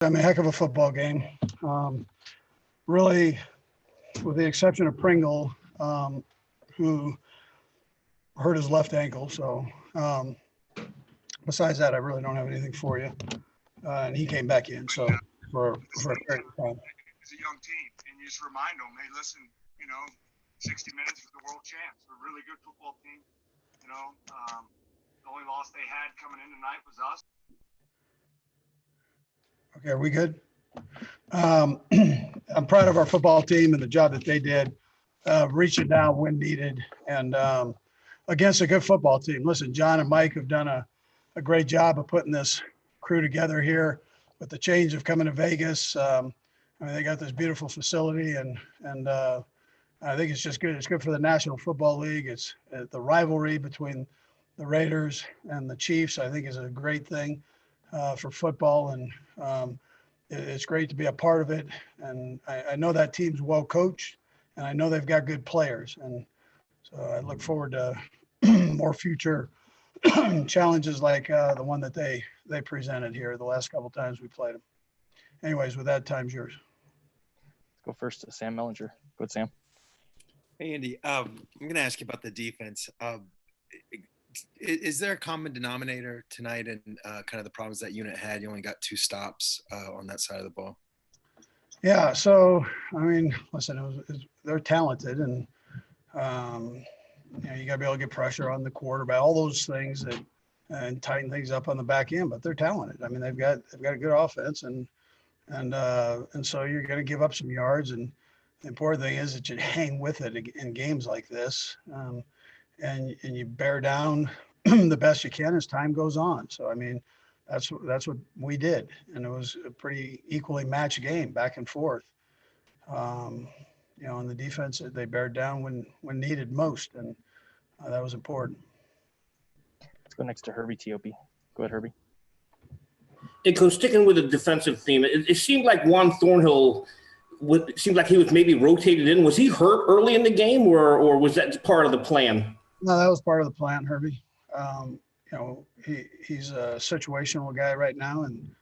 I mean, a heck of a football game. Really, with the exception of Pringle, who hurt his left ankle. So besides that, I really don't have anything for you. And he came back in. So for a period of time. It's a young team, and you just remind them, hey, listen, 60 minutes for the world champs. They're a really good football team. The only loss they had coming in tonight was us. Okay, are we good? I'm proud of our football team and the job that they did, reaching down when needed and against a good football team. Listen, John and Mike have done a great job of putting this crew together here with the change of coming to Vegas. They got this beautiful facility and I think it's just good. It's good for the National Football League. It's the rivalry between the Raiders and the Chiefs, I think, is a great thing for football. And it's great to be a part of it. And I know that team's well coached, and I know they've got good players. And so I look forward to more future challenges like the one that they presented here the last couple of times we played them. Anyways, with that, time's yours. Let's go first to Sam Mellinger. Go ahead, Sam. Hey, Andy. I'm going to ask you about the defense. Is there a common denominator tonight in kind of the problems that unit had? You only got 2 stops on that side of the ball. Yeah. So, I mean, listen, they're talented, and you got to be able to get pressure on the quarterback, all those things and tighten things up on the back end. But they're talented. I mean, they've got a good offense, and so you're going to give up some yards. And the important thing is that you hang with it in games like this. And you bear down the best you can as time goes on. So, I mean, that's what we did. And it was a pretty equally matched game back and forth. In the defense, they bared down when needed most. And that was important. Let's go next to Herbie Tiopi. Go ahead, Herbie. Hey, Coach, sticking with the defensive theme, it seemed like Juan Thornhill seemed like he was maybe rotated in. Was he hurt early in the game or was that part of the plan? No, that was part of the plan, Herbie. He's a situational guy right now, and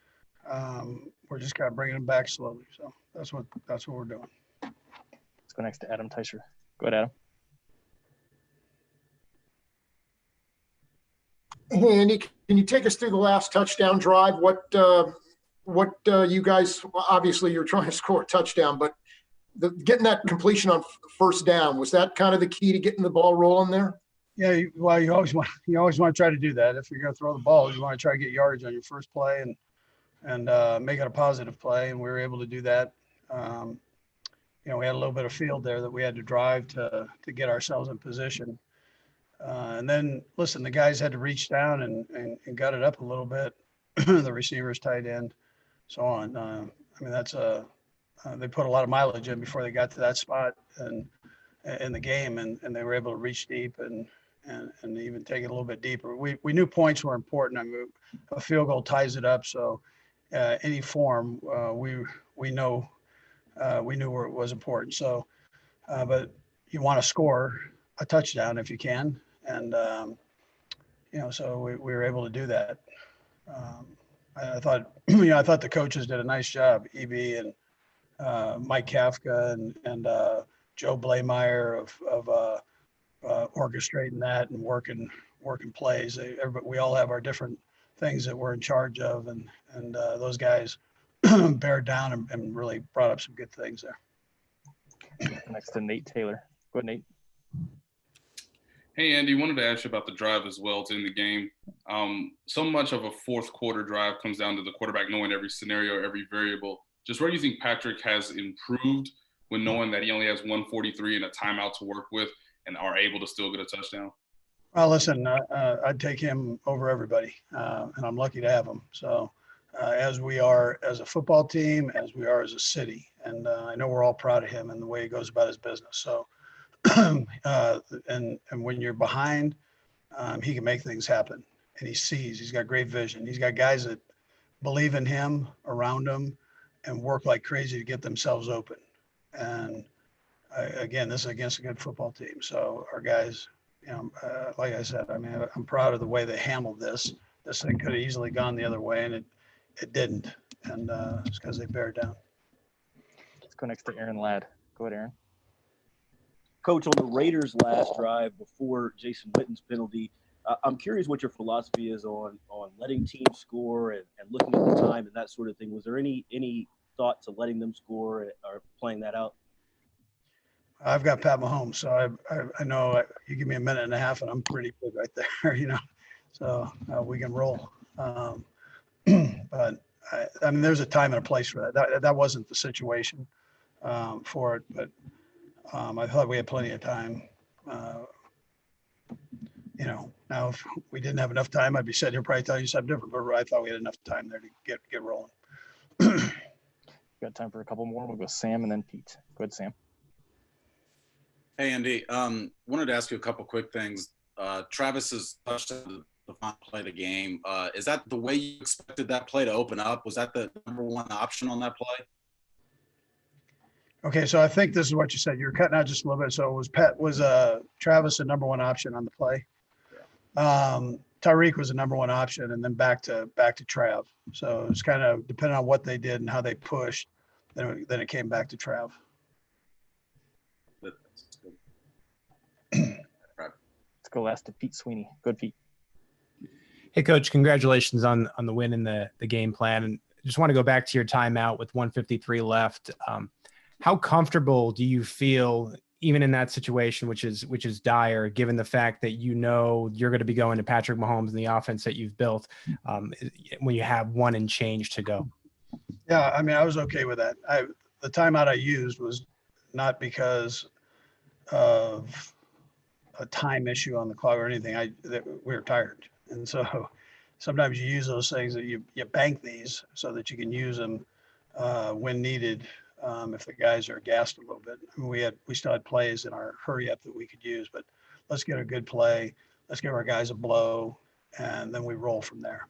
we're just kind of bringing him back slowly. So that's what we're doing. Let's go next to Adam Teicher. Go ahead, Adam. Hey, Andy, can you take us through the last touchdown drive? What you guys, obviously you're trying to score a touchdown, but getting that completion on first down, was that kind of the key to getting the ball rolling there? Yeah, well, you always want to try to do that. If you're going to throw the ball, you want to try to get yardage on your first play and make it a positive play, and we were able to do that. We had a little bit of field there that we had to drive to get ourselves in position. And then, listen, the guys had to reach down and gut it up a little bit. The receivers, tight end, so on. That's they put a lot of mileage in before they got to that spot and in the game, and they were able to reach deep and even take it a little bit deeper. We knew points were important. I mean, a field goal ties it up. So any form, we knew where it was important. So, but you want to score a touchdown if you can, and so we were able to do that. I thought the coaches did a nice job. EB and Mike Kafka and Joe Blameyer of orchestrating that and working plays. We all have our different things that we're in charge of, and those guys bear down and really brought up some good things there. Next to Nate Taylor. Go ahead, Nate. Hey, Andy, wanted to ask you about the drive as well to end the game. So much of a fourth quarter drive comes down to the quarterback knowing every scenario, every variable. Just where do you think Patrick has improved when knowing that he only has 143 and a timeout to work with and are able to still get a touchdown? Well, listen, I'd take him over everybody, and I'm lucky to have him. So as we are as a football team, as we are as a city, and I know we're all proud of him and the way he goes about his business. So and when you're behind, he can make things happen, and he's got great vision. He's got guys that believe in him around him and work like crazy to get themselves open. And again, this is against a good football team. So our guys, like I said, I mean, I'm proud of the way they handled this. This thing could have easily gone the other way, and it didn't. and it's because they bear down. Let's go next to Aaron Ladd. Go ahead, Aaron. Coach, on the Raiders' last drive before Jason Witten's penalty, I'm curious what your philosophy is on letting teams score and looking at the time and that sort of thing. Was there any thought to letting them score or playing that out? I've got Pat Mahomes, so I know you give me a minute and a half and I'm pretty good right there, you know. So we can roll. But I mean, there's a time and a place for that. That wasn't the situation for it, but I thought we had plenty of time. You know, now if we didn't have enough time, I'd be sitting here probably telling you something different, but I thought we had enough time there to get rolling. Got time for a couple more. We'll go Sam and then Pete. Go ahead, Sam. Hey, Andy. Wanted to ask you a couple quick things. Travis's touchdown, the final play of the game. Is that the way you expected that play to open up? Was that the number one option on that play? Okay, so I think this is what you said. You're cutting out just a little bit. So was Travis the number one option on the play? Tyreek was the number one option, and then back to Trav. So it's kind of depending on what they did and how they pushed. Then it came back to Trav. Let's go last to Pete Sweeney. Good, Pete. Hey, Coach, congratulations on the win and the game plan. And just want to go back to your timeout with 1:53 left. How comfortable do you feel, even in that situation, which is dire, given the fact that you know you're going to be going to Patrick Mahomes and the offense that you've built when you have 1 and change to go? Yeah, I mean, I was okay with that. The timeout I used was not because of a time issue on the clock or anything. We were tired, and so sometimes you use those things that you bank these so that you can use them when needed. If the guys are gassed a little bit. I mean, we still had plays in our hurry up that we could use, but let's get a good play. Let's give our guys a blow, and then we roll from there.